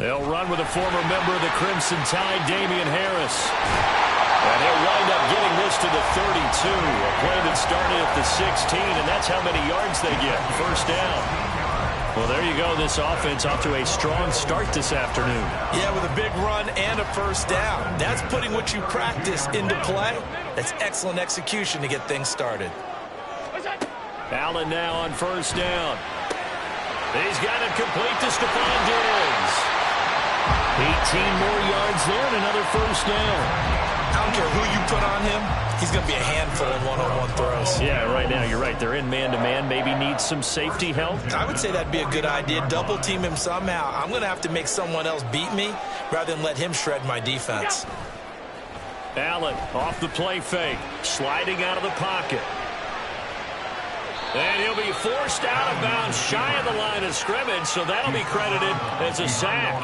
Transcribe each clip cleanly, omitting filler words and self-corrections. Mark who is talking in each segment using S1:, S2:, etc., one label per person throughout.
S1: They'll run with a former member of the Crimson Tide, Damian Harris. And he'll wind up getting this to the 32. A play that started at the 16, and that's how many yards they get. First down. Well, there you go. This offense off to a strong start this afternoon. Yeah, with a big run and a first down. That's putting what you practice into play. That's excellent execution to get things started. Allen now on first down. He's got it complete to Stephon Diggs. 18 more yards there and another first down. I don't care who you put on him. He's going to be a handful in one-on-one throws. Yeah, right now, you're right. They're in man-to-man. Maybe needs some safety help. I would say that'd be a good idea. Double team him somehow. I'm going to have to make someone else beat me rather than let him shred my defense. Allen off the play fake. Sliding out of the pocket. And he'll be forced out of bounds shy of the line of scrimmage, so that'll be credited as a sack.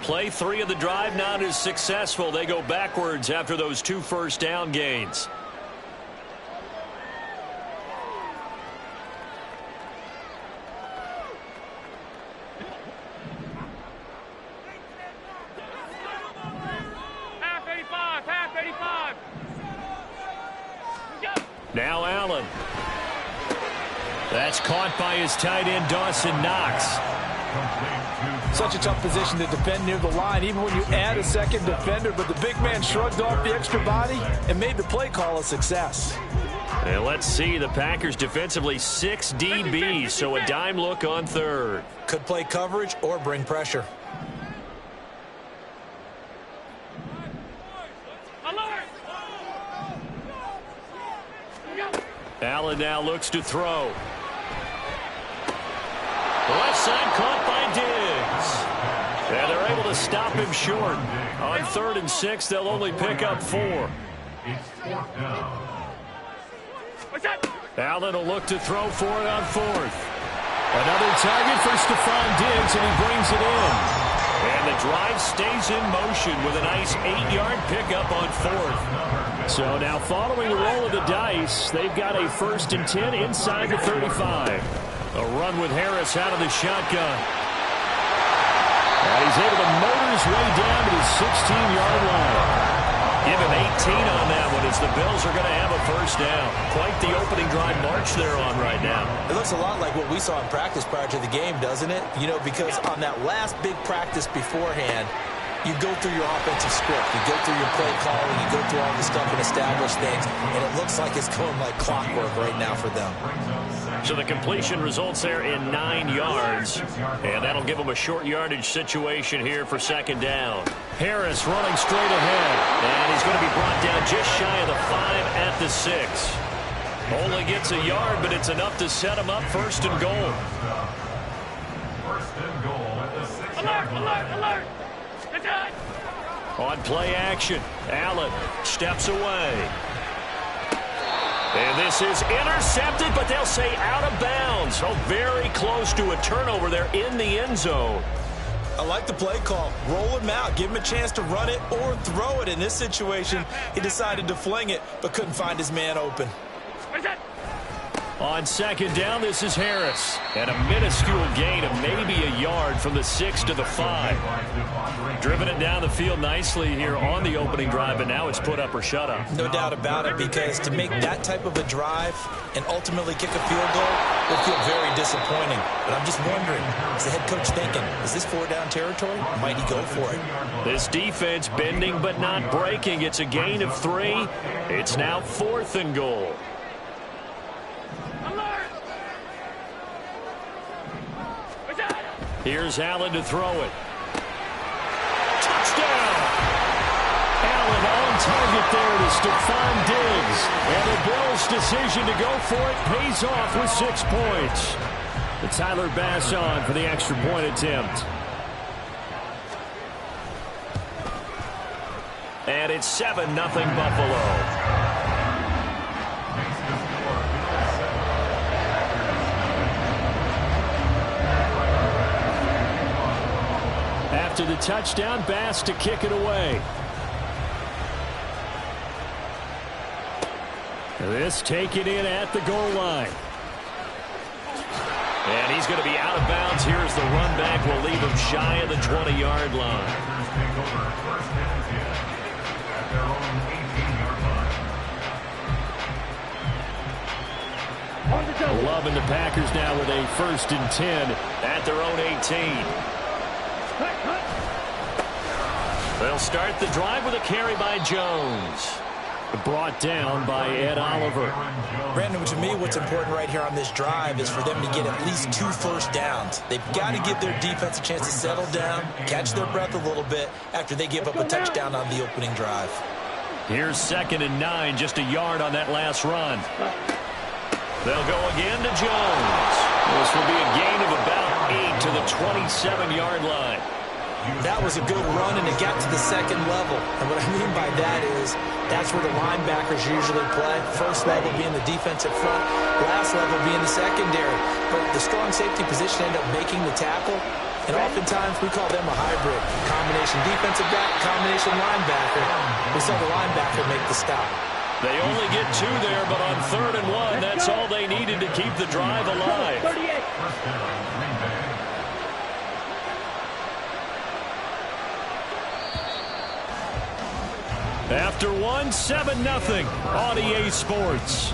S1: Play 3 of the drive not as successful. They go backwards after those 2 first down gains.
S2: Half 85.
S1: Now Allen. That's caught by his tight end, Dawson Knox.
S3: Such a tough position to defend near the line, even when you add a second defender, but the big man shrugged off the extra body and made the play call a success.
S1: And let's see, the Packers defensively 6 DBs, so a dime look on third.
S4: Could play coverage or bring pressure.
S1: Allen now looks to throw. Left side caught by Diggs. And they're able to stop him short. On 3rd and 6, they'll only pick up 4. Allen will look to throw for it on 4th. Another target for Stephon Diggs, and he brings it in. And the drive stays in motion with a nice 8-yard pickup on 4th. So now following the roll of the dice, they've got a 1st and 10 inside the 35. A run with Harris out of the shotgun. And he's able to motor his way down to the 16-yard line. Give him 18 on that one as the Bills are going to have a first down. Quite the opening drive march they're on right now.
S4: It looks a lot like what we saw in practice prior to the game, doesn't it? You know, because on that last big practice beforehand, you go through your offensive script, you go through your play calling, you go through all the stuff and establish things, and it looks like it's going like clockwork right now for them.
S1: So the completion results there in 9 yards, and that'll give them a short yardage situation here for 2nd down. Harris running straight ahead, and he's going to be brought down just shy of the 5 at the 6. Only gets a yard, but it's enough to set him up 1st and goal.
S2: Alert!
S1: On play action, Allen steps away. And this is intercepted, but they'll say out of bounds. Oh, very close to a turnover there in the end zone.
S4: I like the play call. Roll him out. Give him a chance to run it or throw it. In this situation, he decided to fling it, but couldn't find his man open.
S1: On 2nd down, this is Harris. And a minuscule gain of maybe a yard from the 6 to the 5. Driven it down the field nicely here on the opening drive, but now it's put up or shut up.
S4: No doubt about it, because to make that type of a drive and ultimately kick a field goal will feel very disappointing. But I'm just wondering, is the head coach thinking, is this 4-down territory? Might he go for it?
S1: This defense bending but not breaking. It's a gain of 3. It's now 4th and goal. Here's Allen to throw it. Touchdown! Allen on target there to Stephon Diggs. And the Bills' decision to go for it pays off with 6 points. The Tyler Bass on for the extra point attempt. And it's 7-0 Buffalo. After the touchdown, Bass to kick it away. This taken in at the goal line. And he's going to be out of bounds. Here's the run back. Will leave him shy of the 20-yard line. Love and the Packers now with a 1st and 10 at their own 18. They'll start the drive with a carry by Jones. Brought down by Ed Oliver.
S4: Brandon, to me, what's important right here on this drive is for them to get at least 2 first downs. They've got to give their defense a chance to settle down, catch their breath a little bit after they give up a touchdown on the opening drive.
S1: Here's 2nd and 9, just a yard on that last run. They'll go again to Jones. This will be a gain of about 8 to the 27-yard line.
S4: That was a good run, and it got to the 2nd level. And what I mean by that is that's where the linebackers usually play. First level being the defensive front, last level being the secondary. But the strong safety position ended up making the tackle, and oftentimes we call them a hybrid. Combination defensive back, combination linebacker. We saw the linebacker make the stop.
S1: They only get 2 there, but on 3rd and 1, that's all they needed to keep the drive alive. After 1, 7-0 on EA Sports.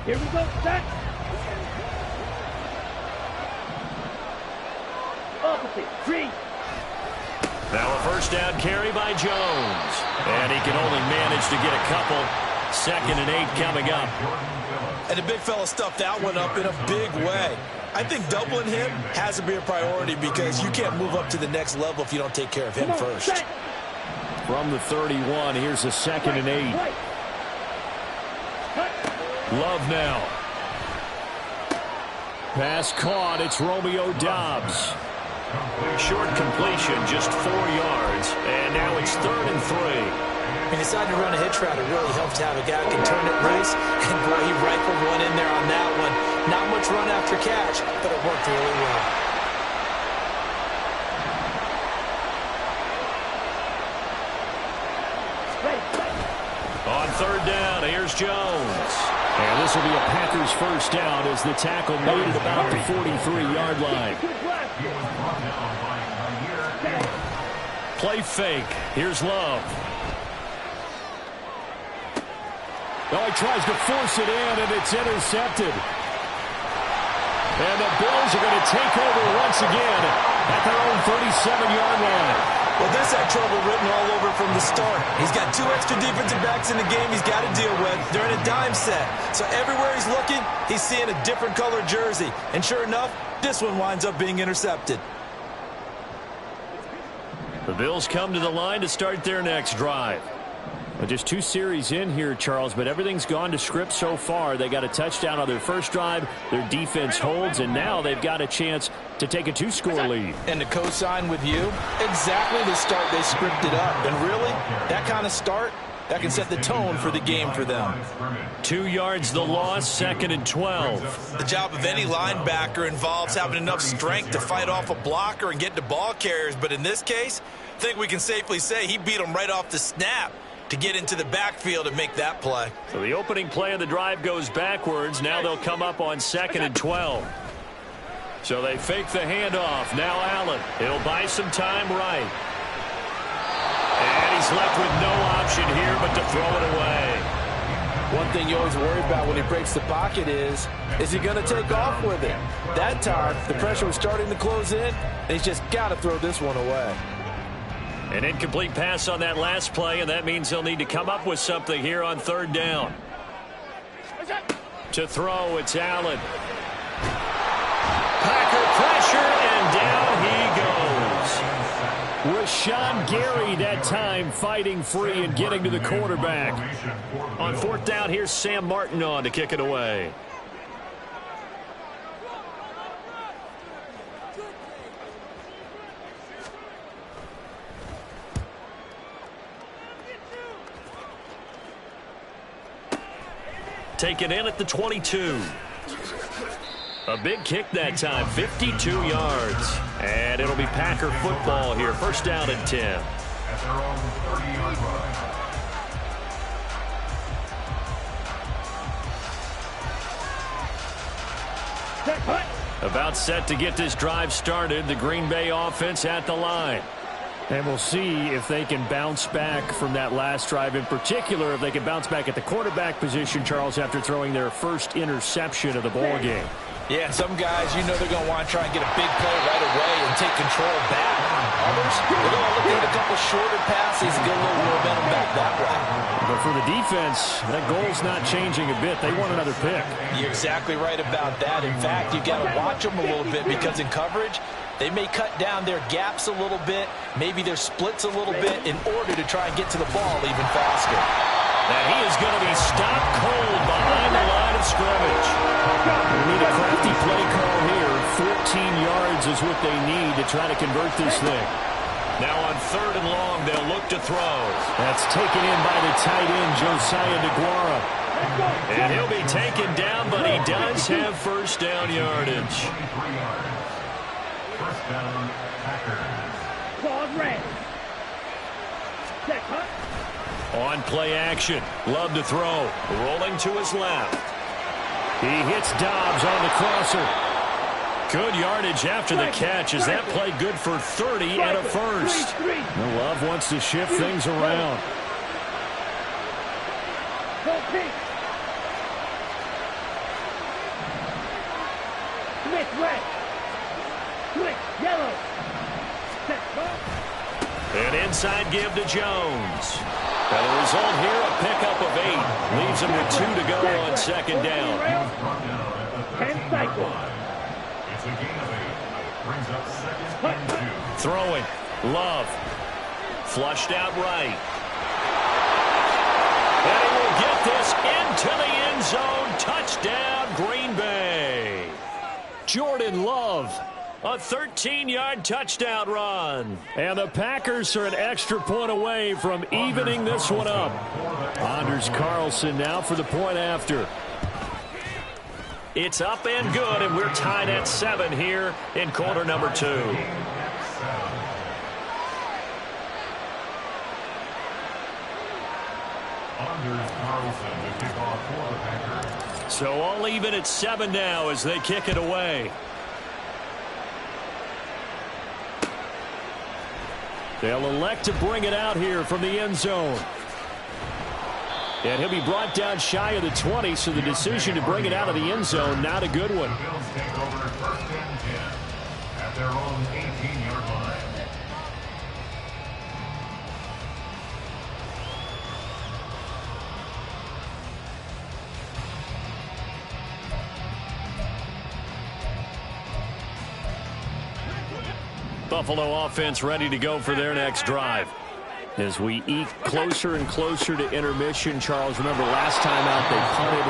S2: Here we go, set. Opposite, 3.
S1: Now a 1st down carry by Jones. And he can only manage to get a couple. 2nd and 8 coming up.
S4: And the big fella stuffed that one up in a big way. I think doubling him has to be a priority because you can't move up to the next level if you don't take care of him first.
S1: From the 31, here's a 2nd and 8. Love now. Pass caught. It's Romeo Doubs. Short completion, just 4 yards. And now it's 3rd and 3.
S4: He decided to run a hitch route. It really helps to have a guy who can turn it loose. And boy, he rifled one in there on that one. Not much run after catch, but it worked really well.
S1: On 3rd down, here's Jones. And this will be a Packers 1st down as the tackle made at about the 43-yard line. Play fake. Here's Love. Oh, he tries to force it in, and it's intercepted. And the Bills are going to take over once again at their own 37-yard line.
S4: Well, this had trouble written all over from the start. He's got 2 extra defensive backs in the game he's got to deal with. They're in a dime set. So everywhere he's looking, he's seeing a different color jersey. And sure enough, this one winds up being intercepted.
S1: The Bills come to the line to start their next drive. Well, just 2 series in here, Charles, but everything's gone to script so far. They got a touchdown on their first drive. Their defense holds, and now they've got a chance to take a 2-score lead.
S3: And to co-sign with you, exactly the start they scripted up. And really, that kind of start, that can set the tone for the game for them.
S1: 2 yards the loss, 2nd and 12.
S4: The job of any linebacker involves having enough strength to fight off a blocker and get to ball carriers. But in this case, I think we can safely say he beat him right off the snap to get into the backfield and make that play.
S1: So the opening play of the drive goes backwards. Now they'll come up on 2nd and 12. So they fake the handoff. Now Allen. He'll buy some time right. And he's left with no option here but to throw it away.
S3: One thing you always worry about when he breaks the pocket is he going to take off with it? That time, the pressure was starting to close in, and he's just got to throw this one away.
S1: An incomplete pass on that last play, and that means he'll need to come up with something here on 3rd down. To throw, it's Allen. Packer pressure, and down he goes. Rashawn Gary that time fighting free and getting to the quarterback. On 4th down, here's Sam Martin on to kick it away. Taken in at the 22. A big kick that time, 52 yards. And it'll be Packer football here. First down and 10.
S5: At their own 30-yard line.
S1: About set to get this drive started. The Green Bay offense at the line. And we'll see if they can bounce back from that last drive. In particular, if they can bounce back at the quarterback position, Charles, after throwing their first interception of the ball game.
S3: Yeah, some guys, you know they're going to want to try and get a big play right away and take control back. Others, they're going to look at a couple shorter passes and get a little momentum back that way.
S1: But for the defense, that goal's not changing a bit. They want another pick.
S3: You're exactly right about that. In fact, you've got to watch them a little bit because in coverage, they may cut down their gaps a little bit, maybe their splits a little bit in order to try and get to the ball even faster.
S1: And he is going to be stopped cold behind the line of scrimmage. We need a crafty play call here. 14 yards is what they need to try to convert this thing. Now on 3rd and long, they'll look to throw. That's taken in by the tight end, Josiah DeGuara. And he'll be taken down, but he does have first down yardage.
S5: First down, Packers.
S2: Claude red. Set cut.
S1: On play action. Love to throw. Rolling to his left. He hits Dobbs on the crosser. Good yardage after the catch. Is that play good for 30 and a first? Love wants to shift things around.
S2: Smith red. Quick yellow. Set cut.
S1: An inside give to Jones. And the result here, a pickup of 8. Leaves him with 2 to go on second down.
S2: 10 cycles.
S5: It's a gain of 8. Brings up second and 2.
S1: Throwing. Love. Flushed out right. And he will get this into the end zone. Touchdown, Green Bay. Jordan Love. A 13-yard touchdown run. And the Packers are an extra point away from evening this one up. Anders Carlson now for the point after. It's up and good, and we're tied at 7 here in quarter number 2.
S5: Anders Carlson to kick off for the Packers.
S1: So all even at 7 now as they kick it away. They'll elect to bring it out here from the end zone. And he'll be brought down shy of the 20, so the decision to bring it out of the end zone, not a good one.
S5: The Bills take over first and 10 at their own 18-yard line.
S1: Buffalo offense ready to go for their next drive. As we eke closer and closer to intermission, Charles, remember last time out they punted.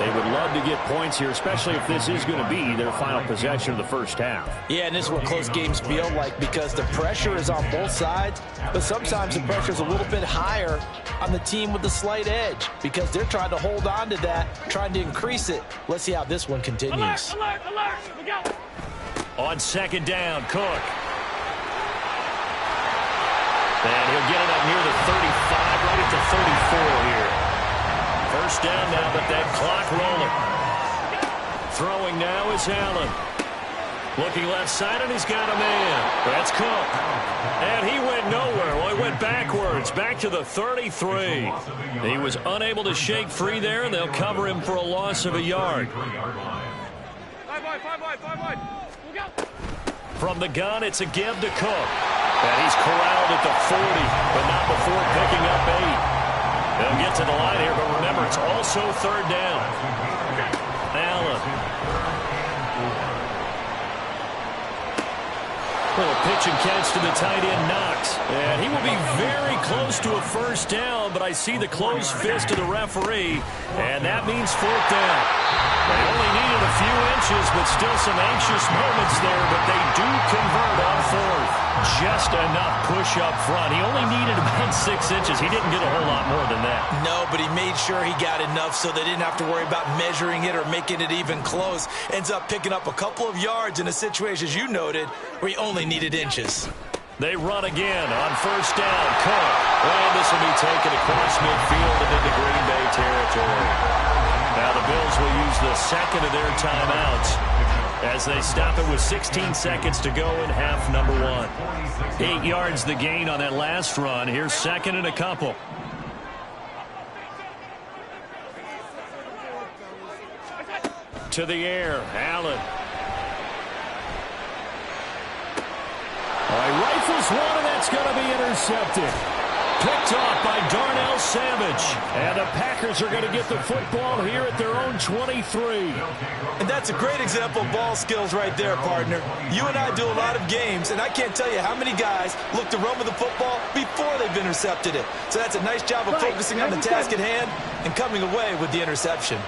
S1: They would love to get points here, especially if this is going to be their final possession of the first half.
S3: Yeah, and this is what close games feel like because the pressure is on both sides, but sometimes the pressure is a little bit higher on the team with the slight edge because they're trying to hold on to that, trying to increase it. Let's see how this one continues.
S2: Alert, alert, we go.
S1: On second down, Cook. And he'll get it up near the 35, right at the 34 here. First down now, but that clock rolling. Throwing now is Allen. Looking left side, and he's got a man. That's Cook. And he went nowhere. Well, he went backwards, back to the 33. He was unable to shake free there, and they'll cover him for a loss of a yard.
S2: Five wide. We go.
S1: From the gun, it's a give to Cook. And he's corralled at the 40, but not before picking up 8. They'll get to the line here, but remember, it's also third down. Allen. Well, a pitch and catch to the tight end, Knox. And he will be very close to a first down, but I see the closed fist of the referee, and that means fourth down. They only needed a few inches, but still some anxious moments there, but they do convert on fourth. Just enough push up front. He only needed about 6 inches. He didn't get a whole lot more than that.
S4: No, but he made sure he got enough so they didn't have to worry about measuring it or making it even close. Ends up picking up a couple of yards in a situation, as you noted, where he only needed inches.
S1: They run again on first down. Cook. And this will be taken across midfield and into Green Bay territory. Now the Bills will use the second of their timeouts as they stop it with 16 seconds to go in half number 1. 8 yards the gain on that last run. Here's second and a couple. To the air, Allen. All right, rifles one, and that's going to be intercepted. Picked off by Darnell Savage. And the Packers are going to get the football here at their own 23.
S4: And that's a great example of ball skills right there, partner. You and I do a lot of games, and I can't tell you how many guys look to run with the football before they've intercepted it. So that's a nice job of focusing on the task at hand and coming away with the interception.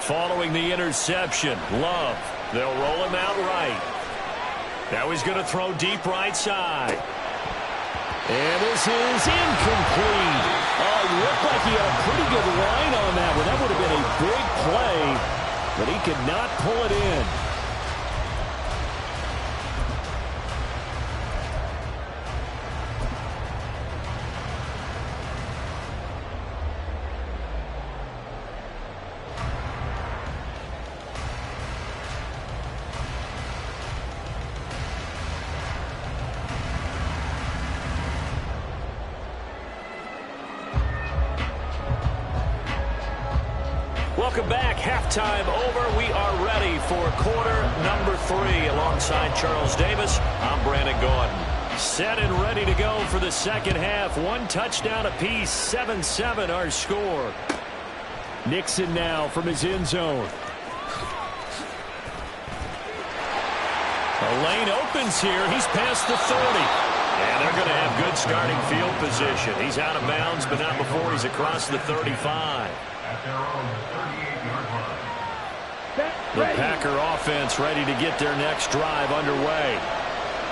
S1: Following the interception, Love. They'll roll him out right. Now he's going to throw deep right side. And this is incomplete. It looked like he had a pretty good line on that one. That would have been a big play, but he could not pull it in. Welcome back. Halftime over. We are ready for quarter number 3. Alongside Charles Davis, I'm Brandon Gordon. Set and ready to go for the second half. 1 touchdown apiece. 7-7 our score. Nixon now from his end zone. A lane opens here. He's past the 30. And they're going to have good starting field position. He's out of bounds, but not before he's across the 35.
S5: At their own 38-yard line.
S1: The Packer offense ready to get their next drive underway.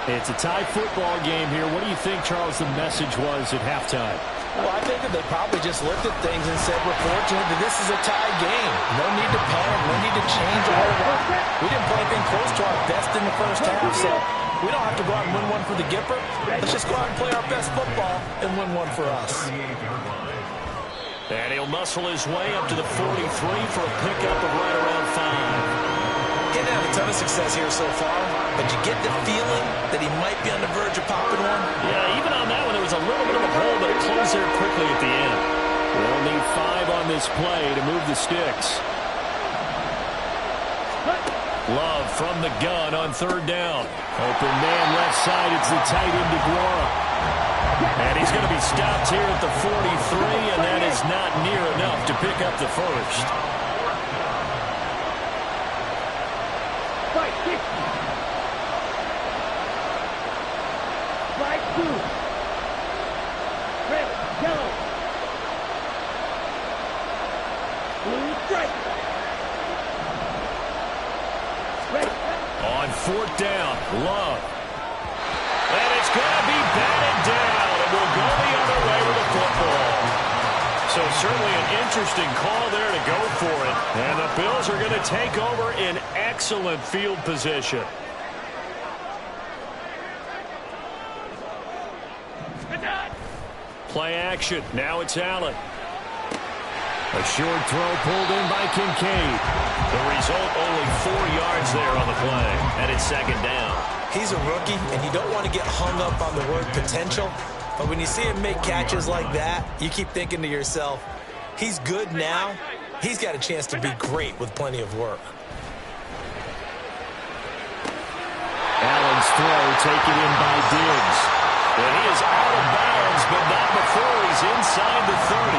S1: It's a tie football game here. What do you think, Charles, the message was at halftime?
S3: Well, I think that they probably just looked at things and said, we're fortunate that this is a tie game. No need to panic. No need to change all of that. We didn't play anything close to our best in the first half, so we don't have to go out and win one for the Gipper. Let's just go out and play our best football and win one for us.
S1: And he'll muscle his way up to the 43 for a pickup of right around 5.
S4: He's had a ton of success here so far, but you get the feeling that he might be on the verge of popping one.
S1: Yeah, even on that one, there was a little bit of a hole, but it closed there quickly at the end. We'll need 5 on this play to move the sticks. Love from the gun on third down. Open man left side. It's the tight end DeGuara. And he's going to be stopped here at the 43, and that is not near enough to pick up the first.
S2: Fight 60. Fight 2. Red, yellow. Blue stripe. Red.
S1: On fourth down, Love. And it's going to be batted down, and we'll go the other way with the football. So certainly an interesting call there to go for it. And the Bills are going to take over in excellent field position. Play action. Now it's Allen. A short throw pulled in by Kincaid. The result, only 4 yards there on the play. And it's second down.
S4: He's a rookie, and you don't want to get hung up on the word potential. But when you see him make catches like that, you keep thinking to yourself, he's good now. He's got a chance to be great with plenty of work.
S1: Allen's throw taken in by Diggs. And he is out of bounds, but not before he's inside the 30.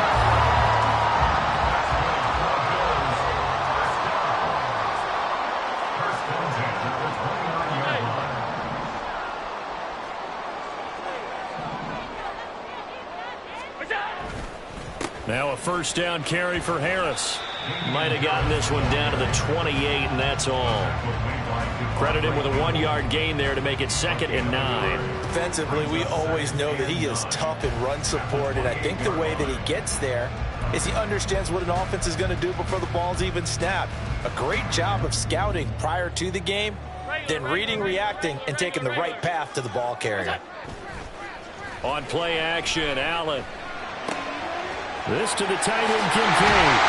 S1: first down carry for Harris. Might have gotten this one down to the 28, and that's all. Credit him with a 1-yard gain there to make it 2nd and 9.
S4: Defensively, we always know that he is tough in run support, and I think the way that he gets there is he understands what an offense is going to do before the ball's even snapped. A great job of scouting prior to the game, then reading, reacting, and taking the right path to the ball carrier.
S1: On play action, Allen. This to the tight end, Kincaid.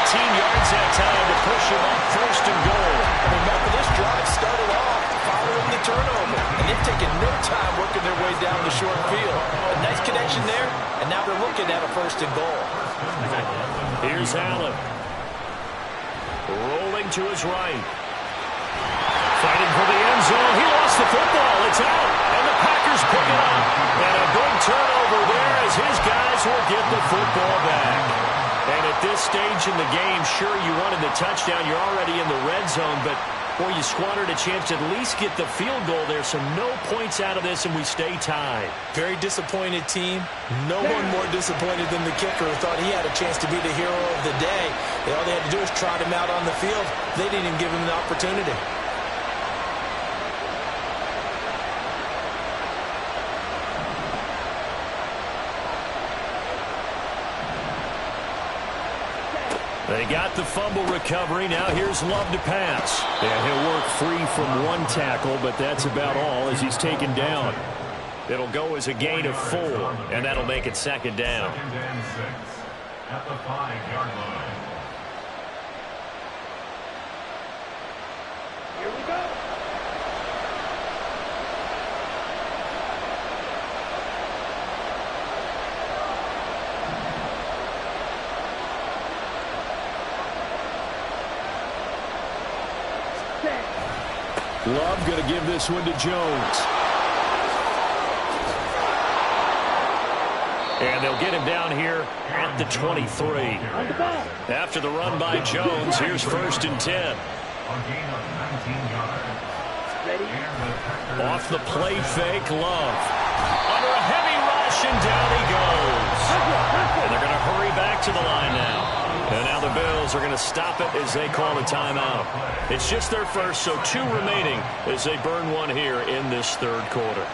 S1: 18 yards that time to push him up 1st and goal.
S4: Remember, this drive started off following the turnover, and they've taken no time working their way down the short field. A nice connection there, and now they're looking at a 1st and goal.
S1: Here's Allen. Rolling to his right. Fighting for the end zone. He lost the football. It's out, and the Packers pick it up. And a big turnover there as his guys will get the football back. And at this stage in the game, sure, you wanted the touchdown. You're already in the red zone, but, boy, you squandered a chance to at least get the field goal there. So no points out of this, and we stay tied.
S4: Very disappointed team. No one more disappointed than the kicker who thought he had a chance to be the hero of the day. All they had to do was trot him out on the field. They didn't even give him an opportunity.
S1: They got the fumble recovery. Now here's Love to pass. And he'll work free from 1 tackle, but that's about all as he's taken down. It'll go as a gain of 4, and that'll make it 2nd down.
S5: 2nd and 6 at the 5-yard line.
S2: Here we go.
S1: Love going to give this one to Jones. And they'll get him down here at the 23. After the run by Jones, here's 1st and 10. Off the play fake, Love. Under a heavy rush, and down he goes. And they're going to hurry back to the line now. And now the Bills are going to stop it as they call a timeout. It's just their first, so 2 remaining as they burn 1 here in this 3rd quarter.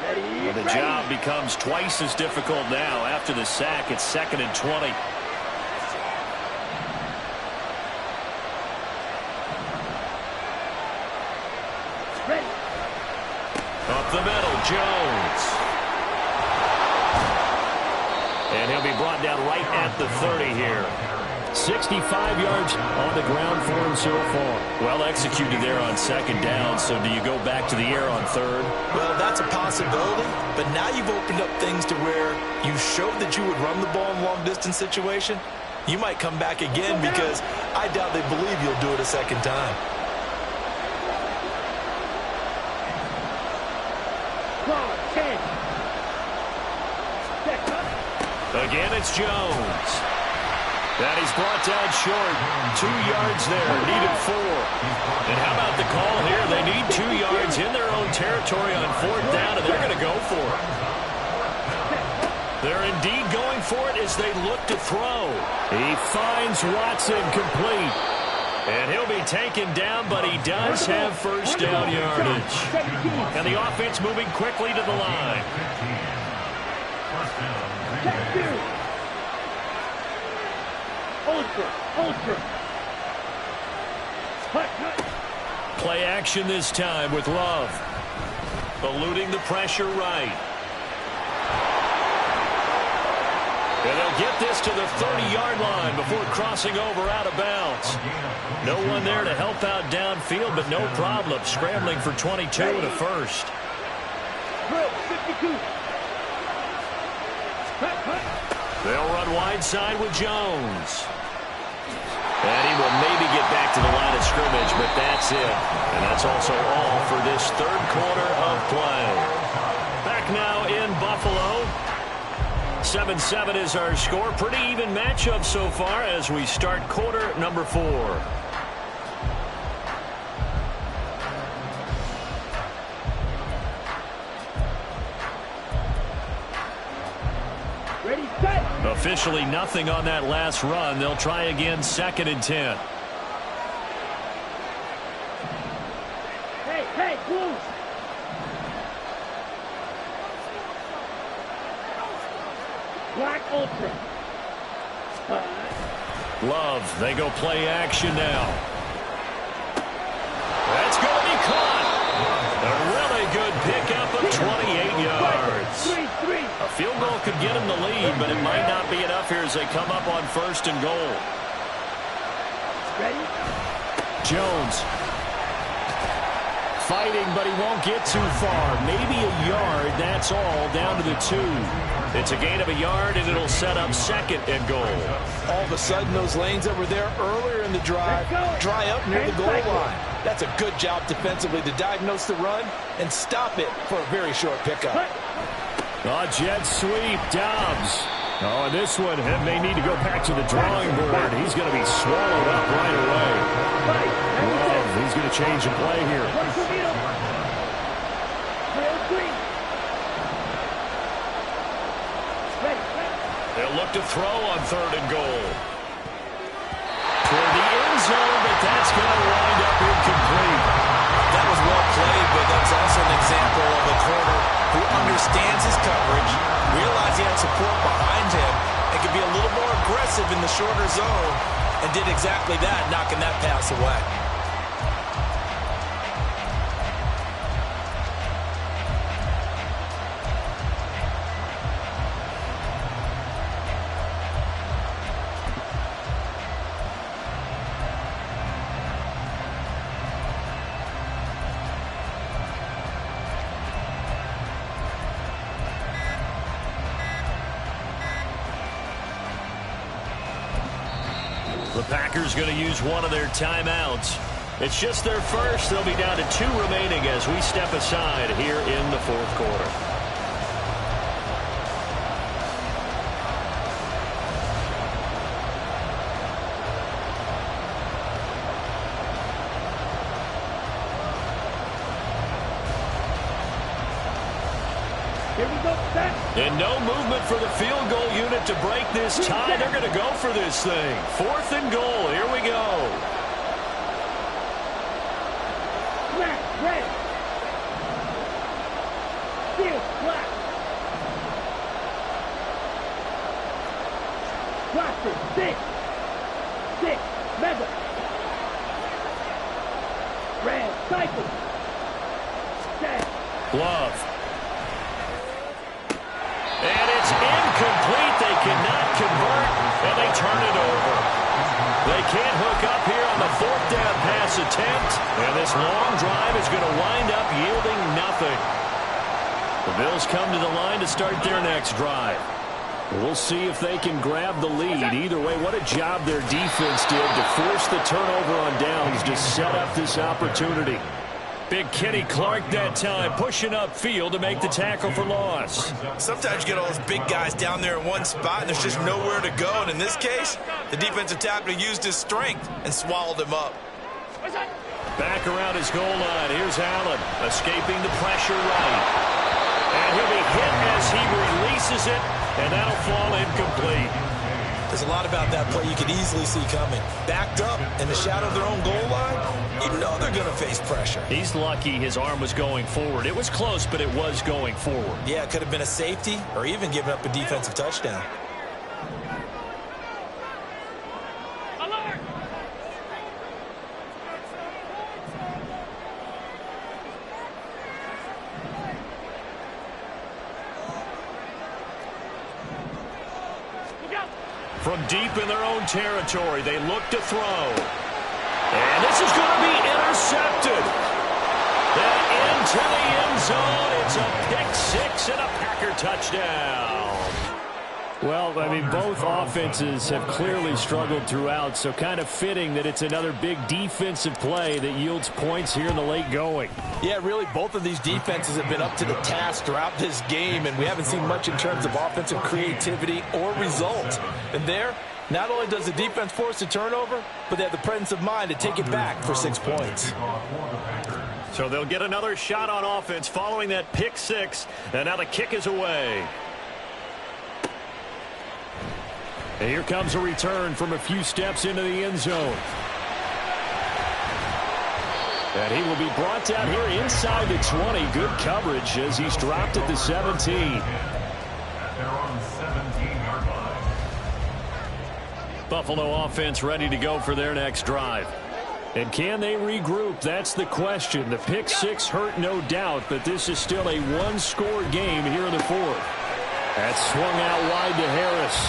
S1: And the job becomes twice as difficult now. After the sack, it's 2nd and 20. Up the middle, Jones. And he'll be brought down right at the 30 here. 65 yards on the ground for him so far. Well executed there on 2nd down, so do you go back to the air on 3rd?
S4: Well, that's a possibility, but now you've opened up things to where you showed that you would run the ball in long-distance situation. You might come back again because I doubt they believe you'll do it a 2nd time.
S1: Again, it's Jones. And he's brought down short. 2 yards there, needed 4. And how about the call here? They need 2 yards in their own territory on 4th down, and they're going to go for it. They're indeed going for it as they look to throw. He finds Watson complete. And he'll be taken down, but he does have 1st down yardage. And the offense moving quickly to the line. Play action this time with Love. Eluding the pressure right. And they'll get this to the 30-yard line before crossing over out of bounds. No one there to help out downfield, but no problem. Scrambling for 22 and a 1st. They'll run wide side with Jones. And he will maybe get back to the line of scrimmage, but that's it. And that's also all for this 3rd quarter of play. Back now in Buffalo. 7-7 is our score. Pretty even matchup so far as we start quarter number 4. Officially nothing on that last run. They'll try again, 2nd and 10.
S2: Hey, Blue. Black Ultra.
S1: Love, they go play action now. That's going to be caught. A really good pickup of 28 yards. A field goal could get him the lead, but it might not be enough here as they come up on 1st and goal.
S2: Ready?
S1: Jones. Fighting, but he won't get too far. Maybe a yard, that's all, down to the 2. It's a gain of a yard, and it'll set up 2nd and goal.
S3: All of a sudden, those lanes that were there earlier in the drive dry up near the goal line. That's a good job defensively to diagnose the run and stop it for a very short pickup.
S1: Jet sweep, Dobbs. Oh, and this one may need to go back to the drawing board. He's going to be swallowed up right away. Love, he's going to change the play here. They'll look to throw on 3rd and goal. Toward the end zone, but that's going to wind up incomplete.
S4: That was well played, but that's also an example of a corner who understands his coverage, realized he had support behind him, and could be a little more aggressive in the shorter zone, and did exactly that, knocking that pass away.
S1: The Packers going to use one of their timeouts. It's just their first. They'll be down to 2 remaining as we step aside here in the 4th quarter.
S2: Here we go, set.
S1: And no movement for the field goal unit to break this tie. They're going to go for this thing. 4th and goal. Here we go.
S2: Black, red. Field, black. Plastic, 6. Mega. Red, cycle. Set.
S1: Glove. And it's incomplete. They cannot convert, and they turn it over. They can't hook up here on the 4th down pass attempt, and this long drive is going to wind up yielding nothing. The Bills come to the line to start their next drive. We'll see if they can grab the lead. Either way, what a job their defense did to force the turnover on downs to set up this opportunity. Big Kenny Clark that time, pushing upfield to make the tackle for loss.
S4: Sometimes you get all those big guys down there in one spot, and there's just nowhere to go. And in this case, the defensive tackle used his strength and swallowed him up.
S1: Back around his goal line. Here's Allen, escaping the pressure right. And he'll be hit as he releases it, and that'll fall incomplete.
S4: There's a lot about that play you could easily see coming. Backed up in the shadow of their own goal line, you know they're going to face pressure.
S1: He's lucky his arm was going forward. It was close, but it was going forward.
S4: Yeah, it could have been a safety or even given up a defensive touchdown.
S2: Alert!
S1: From deep in their own territory, they look to throw. And this is going to be intercepted. Then into the end zone. It's a pick-6 and a Packer touchdown. Well, I mean, both offenses have clearly struggled throughout, so kind of fitting that it's another big defensive play that yields points here in the late going.
S3: Yeah, really, both of these defenses have been up to the task throughout this game, and we haven't seen much in terms of offensive creativity or results. And there, not only does the defense force a turnover, but they have the presence of mind to take it back for 6 points.
S1: So they'll get another shot on offense following that pick-6, and now the kick is away. And here comes a return from a few steps into the end zone. And he will be brought down here inside the 20. Good coverage as he's dropped at the 17.
S5: They're on 17-yard line.
S1: Buffalo offense ready to go for their next drive. And can they regroup? That's the question. The pick six hurt, no doubt, but this is still a one-score game here in the fourth. That's swung out wide to Harris.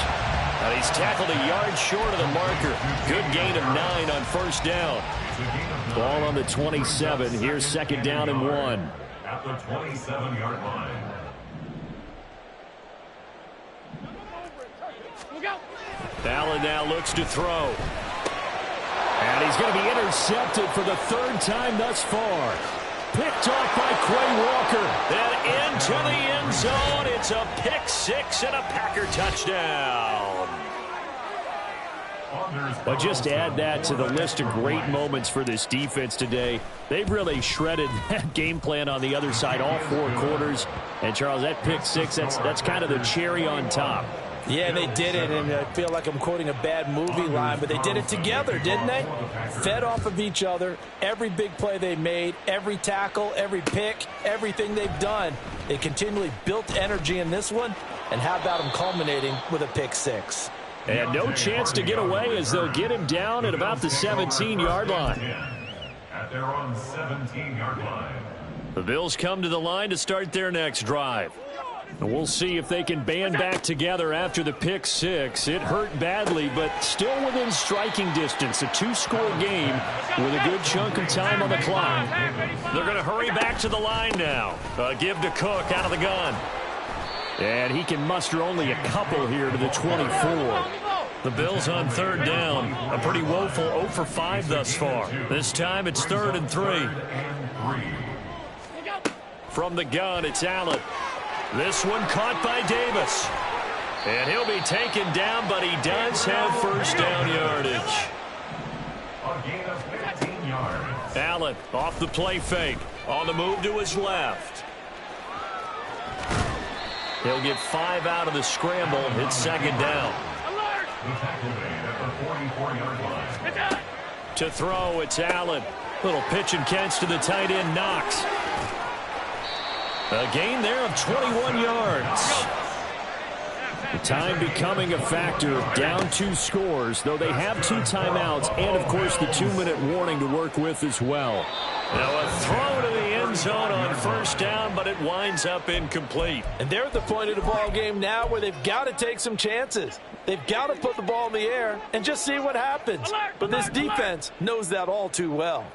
S1: And he's tackled a yard short of the marker. Good gain of 9 on first down. Ball on the 27. Here's second down and 1.
S5: At the 27-yard line.
S1: Allen now looks to throw. And he's going to be intercepted for the third time thus far. Picked off by Quay Walker. And into the end zone. It's a pick six and a Packer touchdown. But just add that to the list of great moments for this defense today. They've really shredded that game plan on the other side all 4 quarters. And, Charles, that pick six, that's kind of the cherry on top.
S3: Yeah, they did it, and I feel like I'm quoting a bad movie line, but they did it together, didn't they? Fed off of each other, every big play they made, every tackle, every pick, everything they've done. They continually built energy in this one, and how about them culminating with a pick six?
S1: And no chance to get away as they'll get him down at about the 17-yard line.
S5: At their own 17-yard line.
S1: The Bills come to the line to start their next drive. And we'll see if they can band back together after the pick six. It hurt badly, but still within striking distance. A 2-score game with a good chunk of time on the clock. They're going to hurry back to the line now. Give to Cook out of the gun. And he can muster only a couple here to the 24. The Bills on third down. A pretty woeful 0 for 5 thus far. This time it's 3rd and 3. From the gun, it's Allen. This one caught by Davis. And he'll be taken down, but he does have first down yardage.
S5: A gain of 15 yards.
S1: Allen off the play fake. On the move to his left. He'll get 5 out of the scramble. It's second down.
S5: The tackle made at the 44-yard line.
S1: To throw, it's Allen. Little pitch and catch to the tight end, Knox. A gain there of 21 yards. The time becoming a factor, down 2 scores, though they have 2 timeouts and, of course, the 2-minute warning to work with as well. Now a throw to the end zone on first down, but it winds up incomplete.
S3: And they're at the point of the ball game now where they've got to take some chances. They've got to put the ball in the air and just see what happens. But this defense knows that all too well.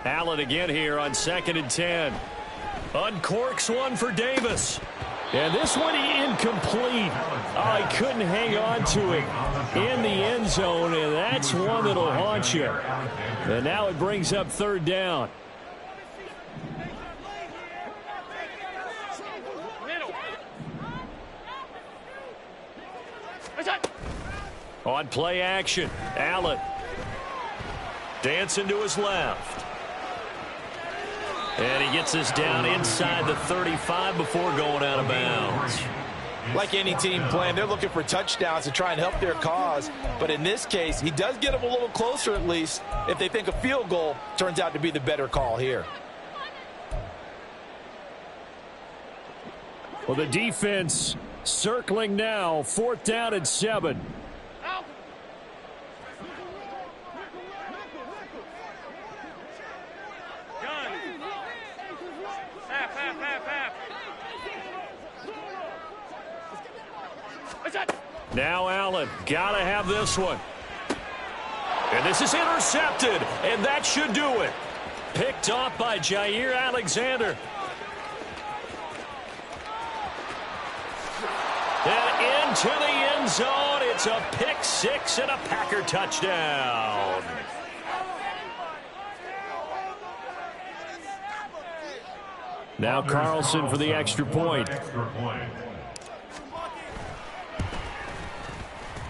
S1: Allen again here on 2nd and 10. Uncorks one for Davis. And this one incomplete. Oh, he couldn't hang on to it in the end zone, and that's one that'll haunt you. And now it brings up 3rd down. On play action, Allen dancing to his left. And he gets this down inside the 35 before going out of bounds.
S3: Like any team playing, they're looking for touchdowns to try and help their cause. But in this case, he does get them a little closer at least if they think a field goal turns out to be the better call here.
S1: Well, the defense circling now, 4th down and 7. Now Allen, gotta have this one. And this is intercepted, and that should do it. Picked off by Jair Alexander. And into the end zone, it's a pick six and a Packer touchdown. Now Carlson for the extra point.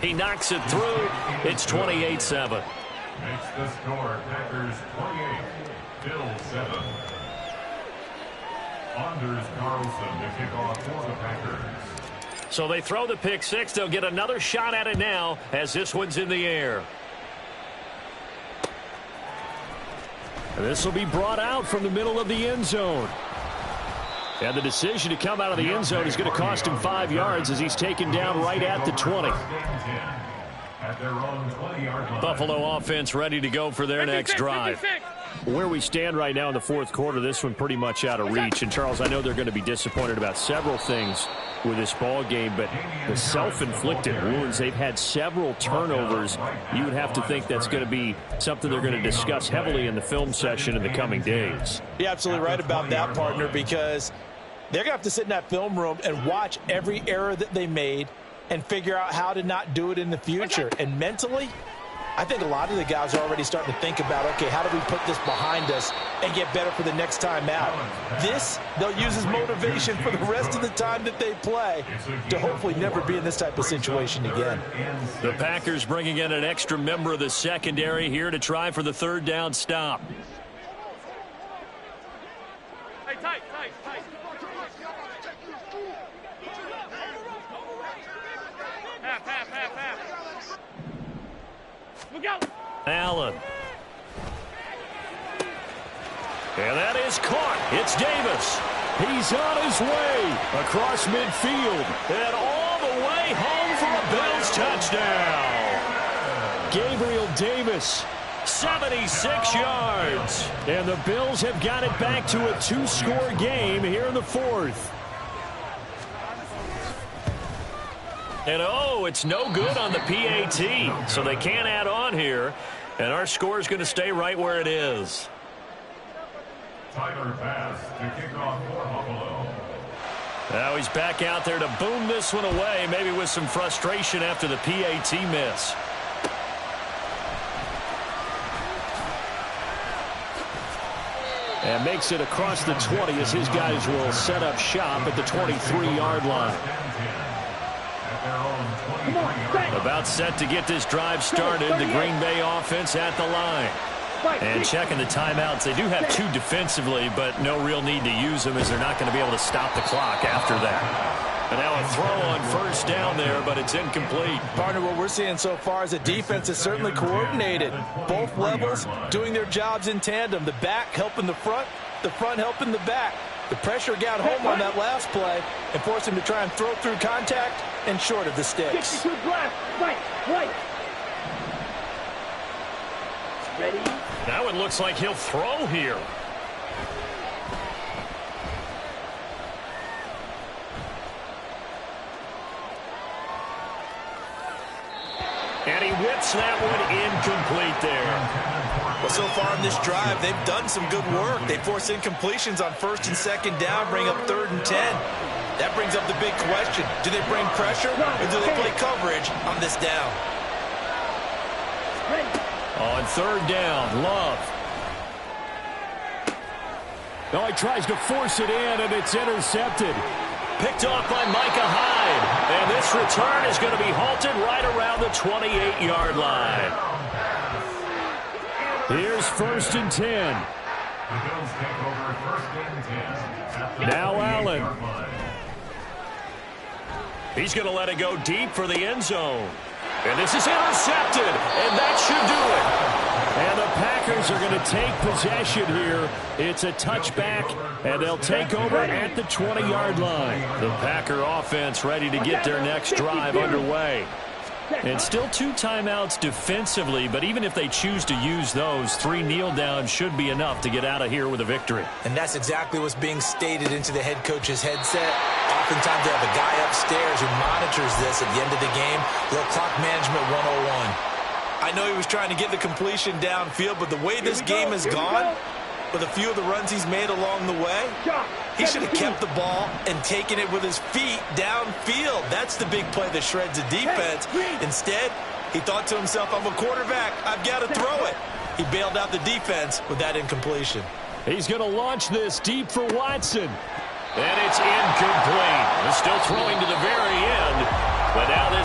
S1: He knocks it through. It's 28-7.
S5: Makes the score Packers 28, Bills 7. Anders Carlson to kick off for the Packers.
S1: So they throw the pick six. They'll get another shot at it now as this one's in the air. And this will be brought out from the middle of the end zone. And the decision to come out of the end zone is going to cost him 5 yards as he's taken down right at the 20.
S5: At their own 20-yard line.
S1: Buffalo offense ready to go for their next drive. Where we stand right now in the fourth quarter, this one pretty much out of reach. And, Charles, I know they're going to be disappointed about several things with this ball game, but the self-inflicted wounds, they've had several turnovers. You would have to think that's going to be something they're going to discuss heavily in the film session in the coming days.
S4: You're absolutely right about that, partner, because they're going to have to sit in that film room and watch every error that they made and figure out how to not do it in the future. And mentally, I think a lot of the guys are already starting to think about, okay, how do we put this behind us and get better for the next time out? This, they'll use as motivation for the rest of the time that they play to hopefully never be in this type of situation again.
S1: The Packers bringing in an extra member of the secondary here to try for the third down stop.
S2: Hey, tight. Half. Look out.
S1: Allen. And that is caught. It's Davis. He's on his way across midfield and all the way home for a Bills touchdown. Gabriel Davis, 76 yards. And the Bills have got it back to a 2-score game here in the fourth. And, it's no good on the PAT, so they can't add on here. And our score is going to stay right where it is.
S5: Tyler Bass to kick off for Buffalo.
S1: Now he's back out there to boom this one away, maybe with some frustration after the PAT miss. And makes it across the 20 as his guys will set up shop at the 23-yard line. About set to get this drive started. The Green Bay offense at the line. And checking the timeouts. They do have 2 defensively, but no real need to use them as they're not going to be able to stop the clock after that. And now a throw on first down there, but it's incomplete.
S4: Partner, what we're seeing so far is the defense is certainly coordinated. Both levels doing their jobs in tandem. The back helping the front helping the back. The pressure got home on that last play and forced him to try and throw through contact and short of the sticks.
S2: Right. Ready?
S1: That one looks like he'll throw here. And he whips that one incomplete there.
S4: Well, so far in this drive, they've done some good work. They force incompletions on first and second down, bring up 3rd and 10. That brings up the big question. Do they bring pressure or do they play coverage on this down?
S1: On 3rd down, Love. Now he tries to force it in, and it's intercepted. Picked off by Micah Hyde. And this return is going to be halted right around the 28-yard line. Here's 1st and 10.
S5: The Bills take over 1st and 10.
S1: Now Allen. He's going to let it go deep for the end zone. And this is intercepted, and that should do it. And the Packers are going to take possession here. It's a touchback, and they'll take over at the 20-yard line. The Packer offense ready to get their next drive underway. And still 2 timeouts defensively, but even if they choose to use those, 3 kneel downs should be enough to get out of here with a victory.
S4: And that's exactly what's being stated into the head coach's headset. Oftentimes they have a guy upstairs who monitors this at the end of the game. Little clock management 101. I know he was trying to get the completion downfield, but the way this game has gone, with a few of the runs he's made along the way, he should have kept the ball and taken it with his feet downfield. That's the big play that shreds the defense. Instead, he thought to himself, I'm a quarterback, I've got to throw it. He bailed out the defense with that incompletion.
S1: He's going to launch this deep for Watson. And it's incomplete. He's still throwing to the very end. But now this